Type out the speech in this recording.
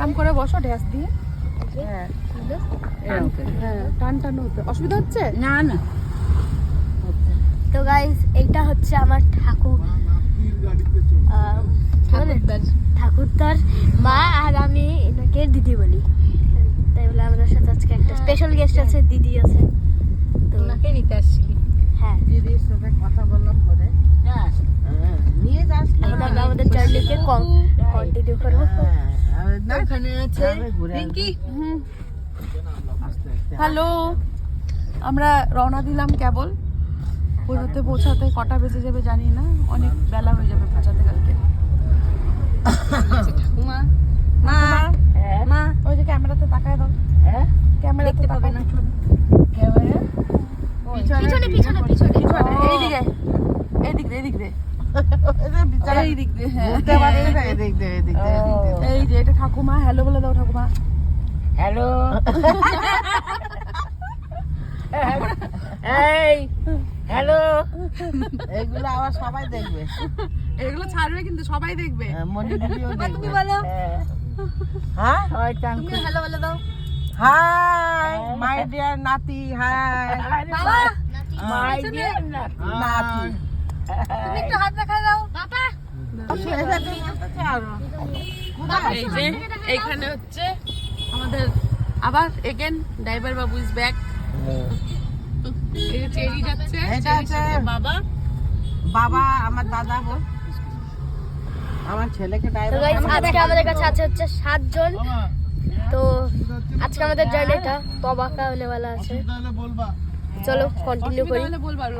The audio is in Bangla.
আরাম করে বসো ড্যাশ দিয়ে। হ্যাঁ হ্যাঁ, টান টান হতে অসুবিধা হচ্ছে না না। তো গাইস এইটা হচ্ছে আমার ঠাকুরদার মা, আর আমি এনাকে দিদি বলি। তাই বলে আমাদের সাথে আজকে একটা স্পেশাল গেস্ট আছে, দিদি আছে। তো ওনাকে নিতে আসছিলি? হ্যাঁ, দিদির সাথে কথা বললাম পরে। হ্যাঁ নিয়ে যাস না। এখন আমরা আমাদের জার্নিকে কন্টিনিউ করবো। ওখানে আছে রিঙ্কি। হ্যালো, আমরা রওনা দিলাম কেবল। পৌঁছাতে পৌঁছাতে কটা বেজে যাবে জানি না, অনেক বেলা হয়ে যাবে পৌঁছাতে কালকে। ঠাকুমা মা মা ওই যে ক্যামেরাতে তাকায় দাও, হ্যাঁ ক্যামেরাতে পাবে না। ক্যামেরা পিছনে পিছনে পিছনে এইদিকে এইদিকে এইদিকে এইদিক দিয়ে, হ্যাঁ বুঝতে পারছি না, এদিক দে এদিক দে এদিক দে। এই যে এটা ঠাকুমা। হ্যালো বলে দাও ঠাকুমা। হ্যালো এই হ্যালো। এগুলো আবার সবাই দেখবে। এগুলো ছাড়বে কিন্তু সবাই দেখবে। মনি দিদিও দেখবে। তুমি বলো, হ্যাঁ হয় তুমি হ্যালো বলে দাও। হাই মাই ডিয়ার নাতি। হাই বাবা, মাই ডিয়ার নাতি। তুমি একটু হাত দেখা দাও। বাবা, এই যে এইখানে হচ্ছে আমাদের আবার again driver Babu is back. এই যে চেরি যাচ্ছে, এটা চেরির হচ্ছে সাথে বাবা। বাবা আমার দাদা হোক, আমার ছেলেকে তো ড্রাইভার। গাইস আজকে আমাদের কাছে আছে হচ্ছে 7 জন। তো আজকে আমাদের জার্নিটা তবাকা হনে वाला আছে। চলো কন্টিনিউ করি। বলবা